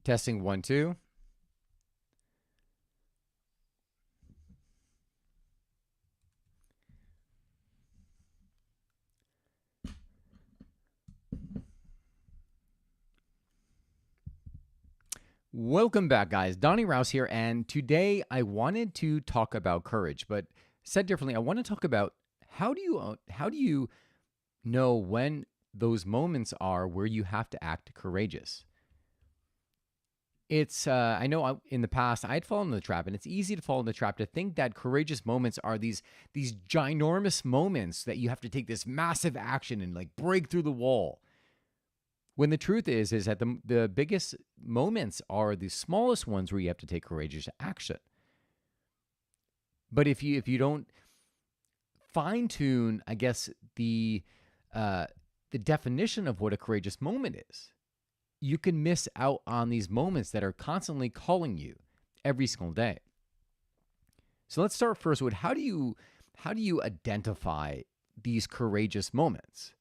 Testing 1, 2. Welcome back, guys. Donnie Rouse here, and today I wanted to talk about courage, but said differently, I want to talk about how do you know when those moments are where you have to act courageous. It's I know in the past I'd fallen in the trap, and it's easy to fall in the trap to think that courageous moments are these ginormous moments that you have to take this massive action and like break through the wall. When the truth is that the biggest moments are the smallest ones where you have to take courageous action. But if you don't fine tune, I guess uh, the definition of what a courageous moment is, you can miss out on these moments that are constantly calling you every single day. So let's start first with how do you identify these courageous moments?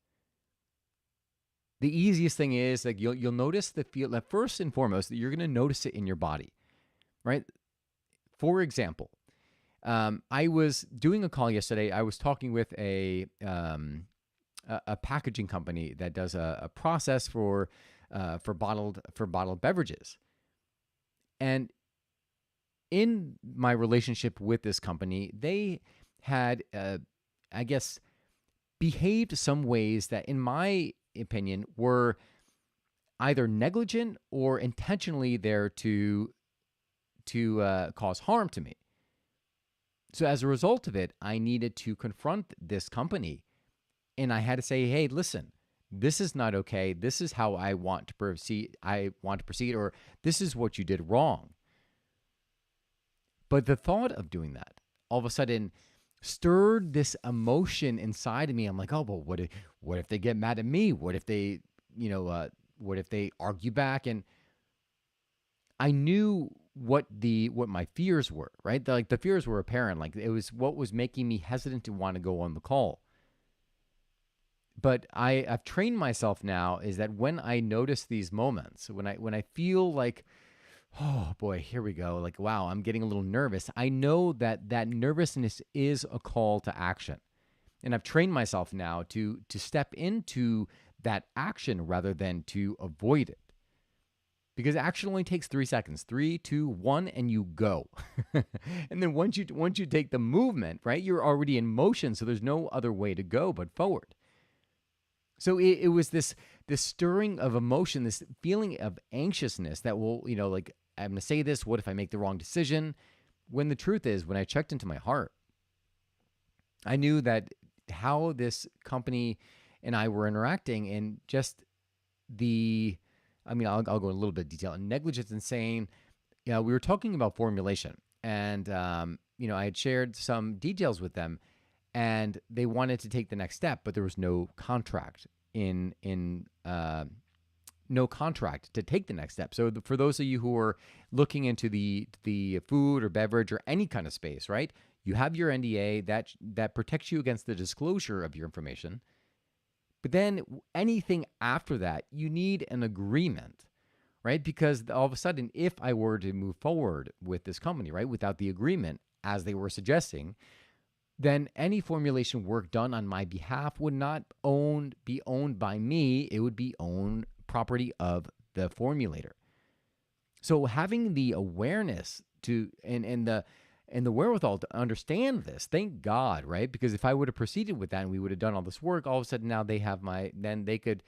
The easiest thing is like you'll notice the feel that first and foremost that you're going to notice it in your body, right? For example, I was doing a call yesterday. I was talking with a packaging company that does a process for bottled beverages, and in my relationship with this company, they had I guess behaved some ways that, in my opinion, were either negligent or intentionally there to cause harm to me. So as a result of it, I needed to confront this company, and I had to say, "Hey, listen, this is not okay. This is how I want to proceed. I want to proceed, or this is what you did wrong." But the thought of doing that all of a sudden stirred this emotion inside of me. I'm like, "Oh, well, what if they get mad at me? What if they, you know, what if they argue back?" And I knew what my fears were, right? Like the fears were apparent. Like it was what was making me hesitant to want to go on the call. But I've trained myself now is that when I notice these moments, when I feel like, oh boy, here we go, like wow, I'm getting a little nervous. I know that that nervousness is a call to action, and I've trained myself now to step into that action rather than to avoid it, because action only takes 3 seconds. Three, two, one, and you go. And then once you take the movement, right, you're already in motion, so there's no other way to go but forward. So it was this stirring of emotion, this feeling of anxiousness that will, like, I'm gonna say this, what if I make the wrong decision? When the truth is, when I checked into my heart, I knew that how this company and I were interacting, and just the I mean, I'll go in a little bit of detail. Negligence and saying, we were talking about formulation, and I had shared some details with them, and they wanted to take the next step, but there was no contract in no contract to take the next step. So for those of you who are looking into the food or beverage or any kind of space, right? You have your NDA that protects you against the disclosure of your information. But then anything after that, you need an agreement, right? Because all of a sudden, if I were to move forward with this company, right, without the agreement, as they were suggesting, then any formulation work done on my behalf would not be owned by me. It would be owned property of the formulator. So having the awareness to and the wherewithal to understand this, thank God, right? Because if I would have proceeded with that and we would have done all this work, all of a sudden now then they could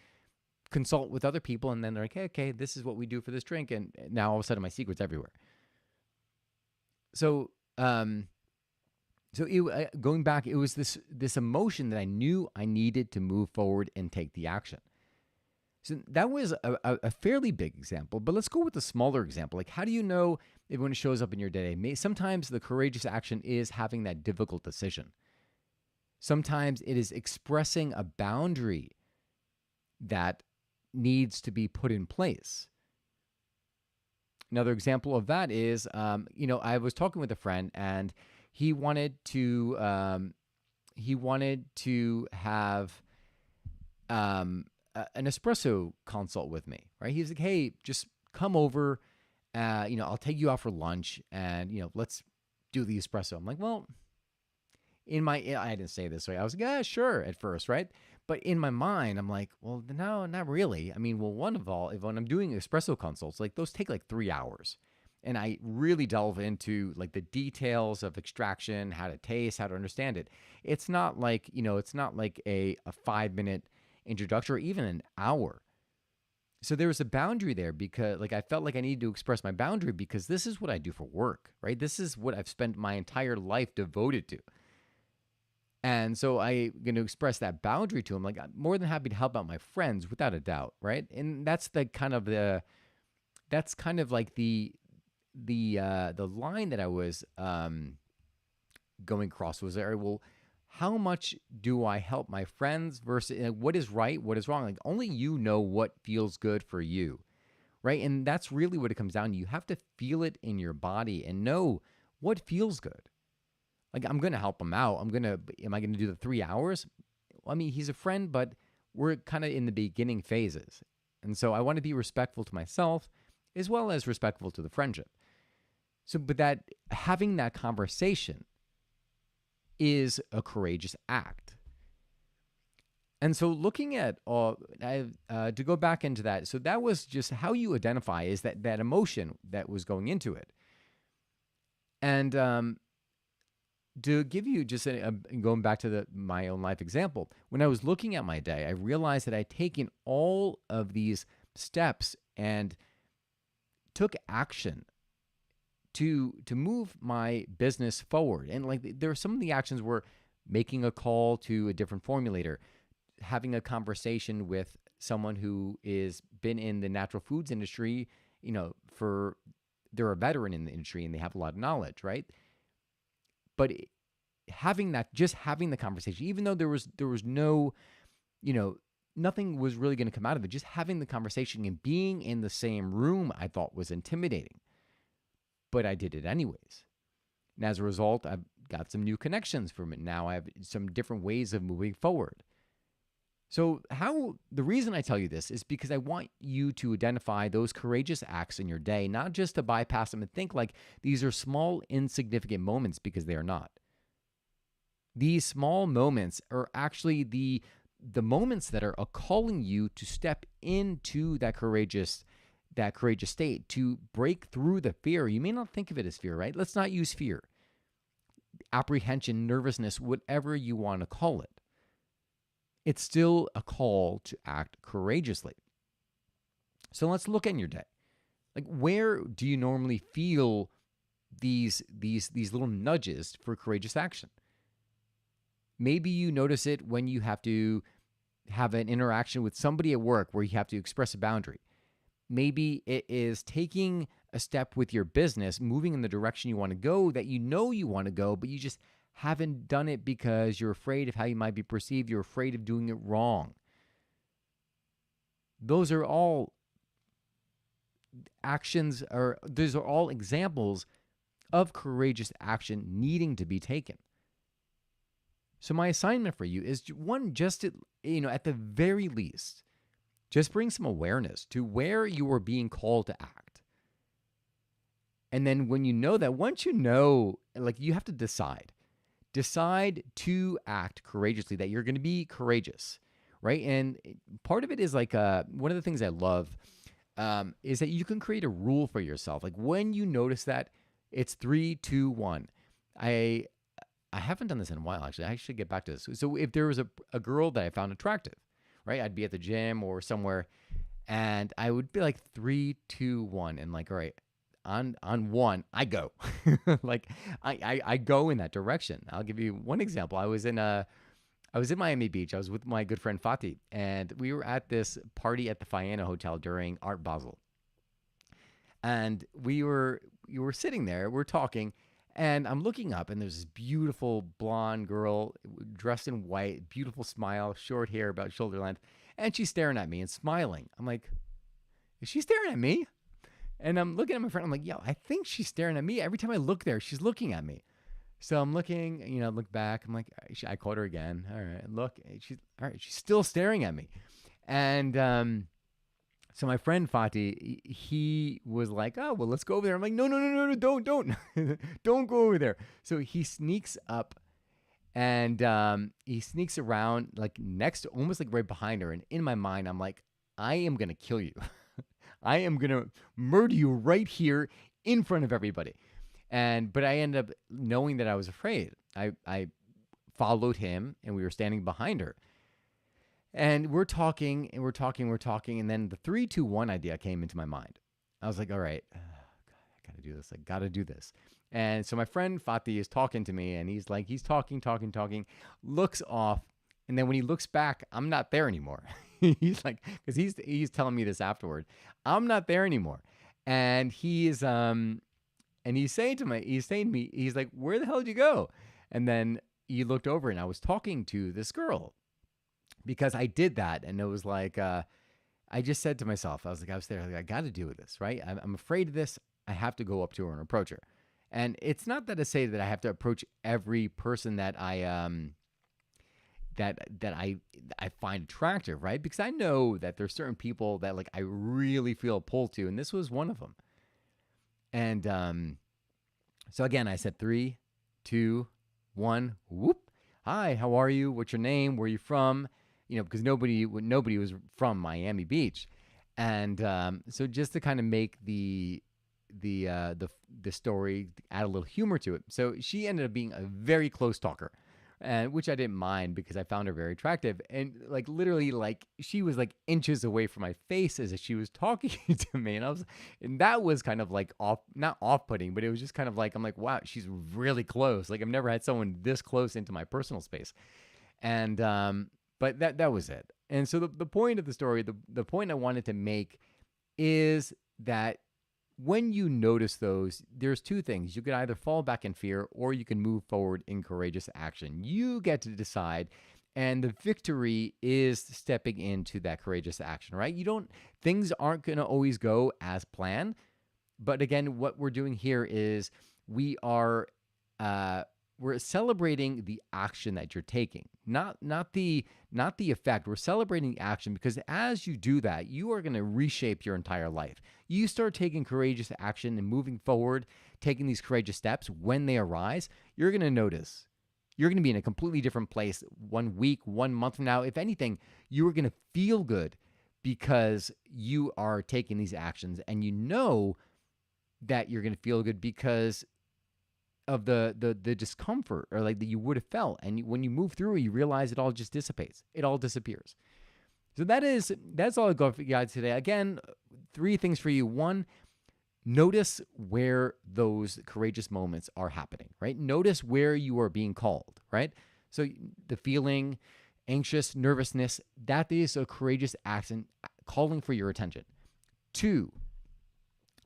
consult with other people, and then they're like, hey, okay, this is what we do for this drink, and now all of a sudden my secret's everywhere. So going back, it was this emotion that I knew I needed to move forward and take the action. So that was a fairly big example, but let's go with the smaller example. Like, how do you know if when it shows up in your day? Sometimes the courageous action is having that difficult decision. Sometimes it is expressing a boundary that needs to be put in place. Another example of that is, I was talking with a friend, and he wanted to have an espresso consult with me, right? He's like, hey, just come over, I'll take you out for lunch and, let's do the espresso. I'm like, well, I didn't say this way. I was like, yeah, sure at first, right? But in my mind, I'm like, well, no, not really. I mean, well, when I'm doing espresso consults, like those take like 3 hours. And I really delve into like the details of extraction, how to taste, how to understand it. It's not like a 5 minute introduction or even an hour. So there was a boundary there because like I felt like I needed to express my boundary because this is what I do for work, right? This is what I've spent my entire life devoted to. And so I'm going to express that boundary to him. Like, I'm more than happy to help out my friends without a doubt, right? And that's kind of like the line that I was going across was there. Well, how much do I help my friends versus what is right, what is wrong? Like, only you know what feels good for you, right? And that's really what it comes down to. You have to feel it in your body and know what feels good. Like, I'm going to help him out. Am I going to do the 3 hours? Well, I mean, he's a friend, but we're kind of in the beginning phases. And so I want to be respectful to myself as well as respectful to the friendship. So, but that having that conversation is a courageous act. And so looking at to go back into that, so that was just how you identify is that emotion that was going into it. And to give you just going back to my own life example, when I was looking at my day, I realized that I'd taken all of these steps and took action to move my business forward. And like there are some of the actions were making a call to a different formulator, having a conversation with someone who is been in the natural foods industry, they're a veteran in the industry and they have a lot of knowledge, right? But having the conversation, even though there was no, nothing was really going to come out of it, just having the conversation and being in the same room, I thought was intimidating, but I did it anyways. And as a result, I've got some new connections from it. Now I have some different ways of moving forward. So the reason I tell you this is because I want you to identify those courageous acts in your day, not just to bypass them and think like these are small, insignificant moments, because they are not. These small moments are actually the moments that are calling you to step into that courageous state, to break through the fear. You may not think of it as fear, right? Let's not use fear, apprehension, nervousness, whatever you want to call it. It's still a call to act courageously. So let's look in your day. Like, where do you normally feel these little nudges for courageous action? Maybe you notice it when you have to have an interaction with somebody at work where you have to express a boundary. Maybe it is taking a step with your business, moving in the direction you want to go, that you want to go, but you just haven't done it because you're afraid of how you might be perceived. You're afraid of doing it wrong. Those are all actions, or those are all examples of courageous action needing to be taken. So my assignment for you is one, just at the very least, just bring some awareness to where you are being called to act. And then when you know that, once you know, like, you have to decide to act courageously, that you're going to be courageous, right? And part of it is like one of the things I love is that you can create a rule for yourself. Like, when you notice that, it's 3, 2, 1. I haven't done this in a while, actually. I should get back to this. So if there was a girl that I found attractive, right? I'd be at the gym or somewhere, and I would be like 3, 2, 1, and like, all right, on 1, I go. Like, I go in that direction. I'll give you one example. I was in Miami Beach. I was with my good friend Fatih, and we were at this party at the Fiana Hotel during Art Basel. And we were sitting there, we're talking, and I'm looking up, and there's this beautiful blonde girl dressed in white, beautiful smile, short hair about shoulder length, and she's staring at me and smiling. I'm like, is she staring at me? And I'm looking at my friend. I'm like, yo, I think she's staring at me. Every time I look there, she's looking at me. So I'm looking, look back. I'm like, I caught her again. All right, look, she's still staring at me. And So my friend Fatih, he was like, "Oh, well, let's go over there." I'm like, "No, no, no, no, no, don't, don't go over there." So he sneaks up and he sneaks around like next, almost like right behind her. And in my mind, I'm like, "I am gonna kill you. I am gonna murder you right here in front of everybody." But I ended up knowing that I was afraid. I followed him, and we were standing behind her. And we're talking and we're talking, we're talking. And then the 3, 2, 1 idea came into my mind. I was like, all right, God, I got to do this. I got to do this. And so my friend Fatih is talking to me and he's talking, talking, talking, looks off. And then when he looks back, I'm not there anymore. He's like, because he's telling me this afterward. I'm not there anymore. And he's saying to me, he's like, where the hell did you go? And then he looked over and I was talking to this girl because I did that. And it was like, I just said to myself, I was there, like, I got to do this, right? I'm afraid of this. I have to go up to her and approach her. And it's not that I say that I have to approach every person that I find attractive, right? Because I know that there's certain people that like I really feel a pull to, and this was one of them. And so again, I said 3, 2, 1, whoop. Hi, how are you? What's your name? Where are you from? Because nobody was from Miami Beach, and so just to kind of make the story, add a little humor to it. So she ended up being a very close talker, and which I didn't mind because I found her very attractive. And like literally, like she was like inches away from my face as she was talking to me, and that was kind of like not off-putting, but it was just kind of like I'm like, wow, she's really close. Like I've never had someone this close into my personal space, and but that was it. And so the point of the story, the point I wanted to make is that when you notice those, there's two things. You could either fall back in fear or you can move forward in courageous action. You get to decide. And the victory is stepping into that courageous action, right? Things aren't going to always go as planned. But again, what we're doing here is we're celebrating the action that you're taking, not the effect. We're celebrating the action because as you do that, you are going to reshape your entire life. You start taking courageous action and moving forward, taking these courageous steps when they arise, you're going to notice. You're going to be in a completely different place 1 week, 1 month from now. If anything, you are going to feel good because you are taking these actions, and you know that you're going to feel good because of the discomfort or like that you would have felt. And when you move through it, you realize it all just dissipates. It all disappears. So that's all I got for you guys today. Again, 3 things for you. 1, notice where those courageous moments are happening, right? Notice where you are being called, right? So the feeling, anxious, nervousness, that is a courageous action calling for your attention. 2,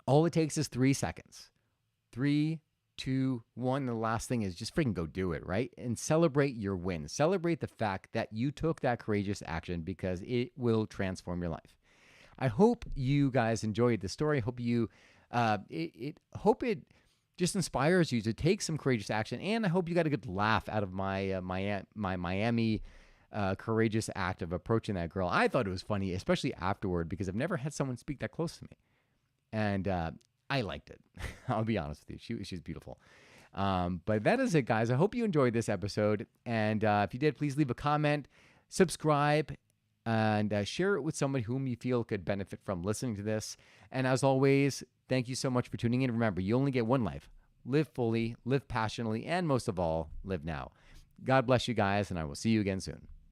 all it takes is 3 seconds. 3, 2, 1. The last thing is just freaking go do it, right? And celebrate your win. Celebrate the fact that you took that courageous action because it will transform your life. I hope you guys enjoyed the story. I hope you, hope it just inspires you to take some courageous action. And I hope you got a good laugh out of my Miami courageous act of approaching that girl. I thought it was funny, especially afterward, because I've never had someone speak that close to me. And I liked it. I'll be honest with you. She's beautiful. But that is it, guys. I hope you enjoyed this episode. And if you did, please leave a comment, subscribe, and share it with somebody whom you feel could benefit from listening to this. And as always, thank you so much for tuning in. Remember, you only get one life. Live fully, live passionately, and most of all, live now. God bless you guys, and I will see you again soon.